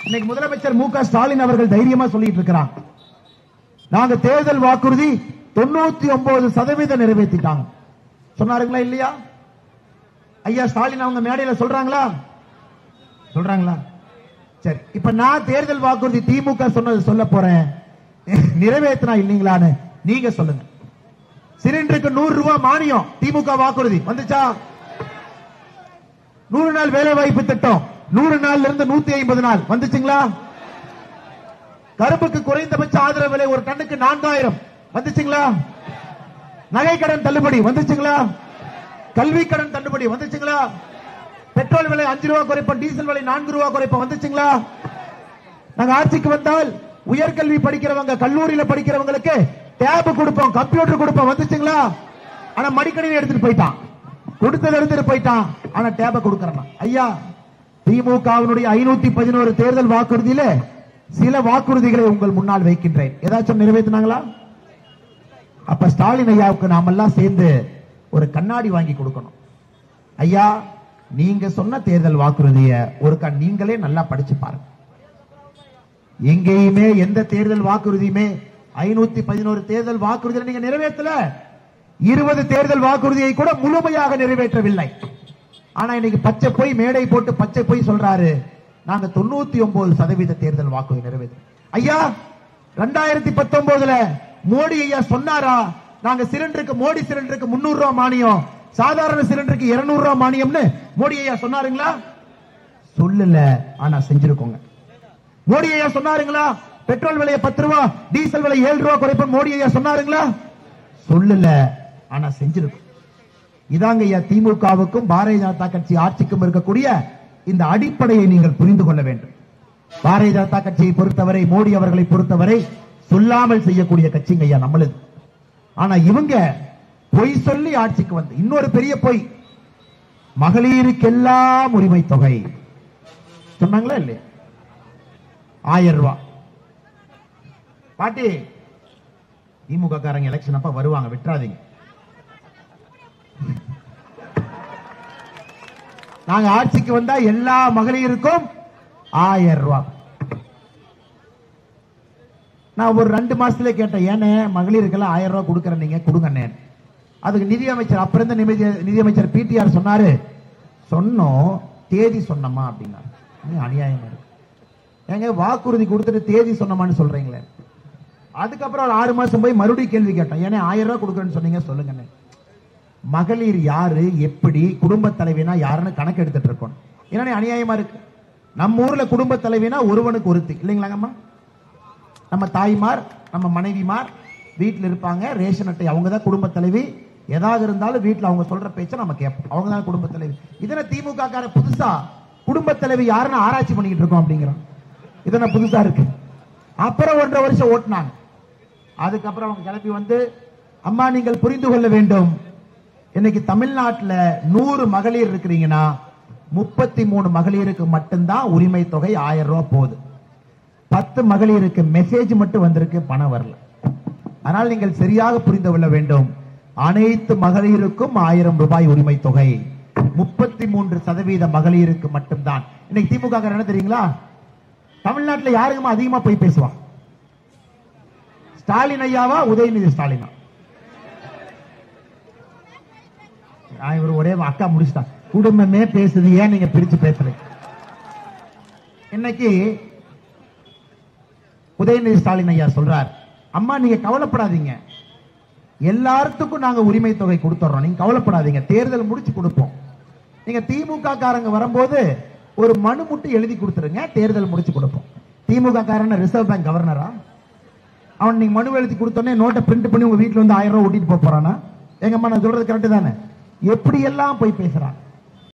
இன்னைக்கு முதலமைச்சர் மு க ஸ்டாலின் அவர்கள் தைரியமா சொல்லிட்டு இருக்கிறாங்க, நாங்க தேர்தல் வாக்குறுதி 99% நிறைவேற்றிட்டாங்க. சொன்னாருங்களா இல்லையா? ஐயா ஸ்டாலின் அவங்க மேடையில சொல்றாங்களா? சரி, இப்ப நான் தேர்தல் வாக்குறுதி திமுக சொன்னது சொல்ல போறேன், நிறைவேற்றினா இல்லீங்களான்னு நீங்க சொல்லுங்க. சிலிண்டருக்கு 100 ரூபாய் மானியம் திமுக வாக்குறுதி வந்துச்சா? 100 நாள் வேலை வாய்ப்பு திட்டம் 100 நாள்ல இருந்து 150 நாள் வந்துச்சுங்களா? கரும்புக்கு குறைந்தபட்ச ஆதரவு விலை ஒரு டன்னுக்கு 4000 வந்துச்சுங்களா? நகை கடன் தள்ளுபடி வந்துச்சுங்களா? கல்வி கடன் தள்ளுபடி வந்துச்சுங்களா? பெட்ரோல் விலை 5 ரூபாய் குறைப்போம், டீசல் விலை 4 ரூபாய் குறைப்போம் வந்துச்சுங்களா? நாங்க ஆட்சிக்கு வந்தால் உயர்கல்வி படிக்கிறவங்க, கல்லூரியில படிக்கிறவங்களுக்கு டேப் கொடுப்போம், கம்ப்யூட்டர் கொடுப்போம் வந்துச்சுங்களா? ஆனா மடிக்கணினி எடுத்துட்டு போயிட்டான், கொடுத்தது எடுத்துட்டு போயிட்டான், ஆனா டேப கொடுக்கறான். ஐயா திமுகவினுடைய 511 தேர்தல் வாக்குறுதியில சில வாக்குறுதிகளை உங்கள் முன்னால் வைக்கின்றேன். ஏதாச்சும் நிறைவேற்றினாங்களா? அப்ப ஸ்டாலின் ஐயாவுக்கு நாமெல்லாம் சேர்ந்து ஒரு கண்ணாடி வாங்கி கொடுக்கணும். ஐயா நீங்க சொன்ன தேர்தல் வாக்குறுதிய ஒருக்கா நீங்களே நல்லா படிச்சு பாருங்க. எங்கேயுமே எந்த தேர்தல் வாக்குறுதியுமே 511 தேர்தல் வாக்குறுதியை நீங்க நிறைவேற்றல. 20 தேர்தல் வாக்குறுதியை கூட முழுமையாக நிறைவேற்றவில்லை. ஆனா இன்னைக்கு பச்சை போய் மேடை போட்டு பச்சை போய் சொல்றாரு, நாங்க 99% தேர்தல் வாக்குறுதி நிறைவேற்ற. ஐயா 2019 மோடி ஐயா சொன்னாரா, நாங்க சிலிண்டருக்கு, மோடி சிலிண்டருக்கு 300 ரூபாய் மானியம், சாதாரண சிலிண்டருக்கு 200 ரூபாய் மானியம்னு மோடி ஐயா சொன்னாருங்களா? சொல்லல, ஆனா செஞ்சிருக்கோங்க. மோடி ஐயா சொன்னாருங்களா பெட்ரோல் விலையை 10 ரூபாய், டீசல் விலை 7 ரூபாய் குறைப்போம் மோடி ஐயா சொன்னாருங்களா? சொல்லல, ஆனா செஞ்சிருக்கோம். இதாங்க ஐயா திமுகவுக்கும் பாரதிய ஜனதா கட்சி ஆட்சிக்கும் இருக்கக்கூடிய இந்த அடிப்படையை நீங்கள் புரிந்து கொள்ள வேண்டும். பாரதிய ஜனதா கட்சியை பொறுத்தவரை, மோடி அவர்களை பொறுத்தவரை சொல்லாமல் செய்யக்கூடிய கட்சிங்க ஐயா நம்மளது. ஆனா இவங்க பொய் சொல்லி ஆட்சிக்கு வந்து, இன்னொரு பெரிய பொய், மகளிருக்கெல்லாம் உரிமை தொகை சொன்னாங்களா இல்லையா? 1000 ரூபாய். பாட்டி திமுக காரங்க எலெக்ஷன் அப்ப வருவாங்க, விட்டுறாதீங்க. நாங்க ஆட்சிக்கு வந்தா எல்லா மகளிருக்கும் 1000 ரூபாய். நான் ஒரு 2 மாசத்துல கேட்டேன், ஏன்னு மகளிருக்கெல்லாம் 1000 ரூபாய் கொடுக்கறேன், நீங்க கொடுங்க. அதுக்கு நிதியமைச்சர், அப்ப இருந்த நிதியமைச்சர் பிடிஆர் சொன்னாரு, சொன்னோம் தேதி சொன்னமா அப்படின்னாரு. அநியாயமா இருக்கு. எங்க வாக்குறுதி கொடுத்துட்டு தேதி சொன்னமான்னு சொல்றீங்களே. அதுக்கப்புறம் ஒரு 6 மாசம் போய் மறுபடியும் கேள்வி கேட்டோம், ஏன்னா 1000 ரூபாய் கொடுக்கறேன்னு சொன்னீங்க, சொல்லுங்க. மகளிர் யாரு, எப்படி, குடும்ப தலைவினா யாருன்னு கணக்கு எடுத்துட்டு இருக்கோம். ஏன்னா அநியாயமா இருக்கு. நம்ம ஊர்ல குடும்ப தலைவினா ஒருவனுக்கு ஒருத்தி இல்லைங்களாங்கம்மா. நம்ம தாய்மார், நம்ம மனைவிமார் வீட்டில் இருப்பாங்க, ரேஷன் அட்டை அவங்க தான் குடும்ப தலைவி. ஏதாவது இருந்தாலும் வீட்டில் அவங்க சொல்ற பேச்சை நம்ம கேட்போம், அவங்க தான் குடும்ப தலைவி. இதனை திமுக கார புதுசா குடும்ப தலைவி யாருன்னு ஆராய்ச்சி பண்ணிக்கிட்டு இருக்கோம் அப்படிங்கிறோம். இதனை புதுசா இருக்கு. அப்புறம் 1.5 வருஷம் ஓட்டினாங்க. அதுக்கப்புறம் அவங்க கிளப்பி வந்து, அம்மா நீங்கள் புரிந்து கொள்ள வேண்டும், இன்னைக்கு தமிழ்நாட்டில் 100 மகளிர் இருக்கிறீங்கன்னா 33 மகளிருக்கு மட்டும்தான் உரிமை தொகை 1000 ரூபாய் போகுது. 10 மகளிருக்கு மெசேஜ் மட்டும் வந்திருக்கு, பணம் வரல. ஆனால் நீங்கள் சரியாக புரிந்து கொள்ள வேண்டும், அனைத்து மகளிருக்கும் 1000 ரூபாய் உரிமை தொகை, 33% மகளிருக்கு மட்டும்தான். இன்னைக்கு திமுக என்ன தெரியுங்களா, தமிழ்நாட்டில் யாருக்குமா அதிகமா போய் பேசுவான்? ஸ்டாலின் ஐயாவா, உதயநிதி ஸ்டாலினா? இவர் ஒரே அக்கா முடிச்சுட்டான், குடும்பமே பேசுது, ஏன் நீங்க பிரிச்சு பேசுறீங்க? இன்னைக்கு உதயநிதி ஸ்டாலின் ஐயா சொல்றார், அம்மா நீங்க கவலைப்படாதீங்க, எல்லாத்துக்கும் நாங்க உரிமை தொகை கொடுத்துறோம், நீங்க கவலைப்படாதீங்க, தேர்தல் முடிச்சு கொடுப்போம். நீங்க திமுக காரங்க வரும்போது ஒரு மனு முட்டு எழுதி கொடுத்துருங்க, தேர்தல் முடிச்சு கொடுப்போம். திமுக காரன் ரிசர்வ் பேங்க் கவர்னரா? அவன் நீங்க மனு எழுதி கொடுத்தோன்னே நோட்டை பிரிண்ட் பண்ணி உங்க வீட்டுல வந்து 1000 ரூபாய் ஓட்டிட்டு போறானா? எங்கம்மா நான் சொல்றது கரெக்ட் தானே? எப்படி எல்லாம் போய் பேசுறான்.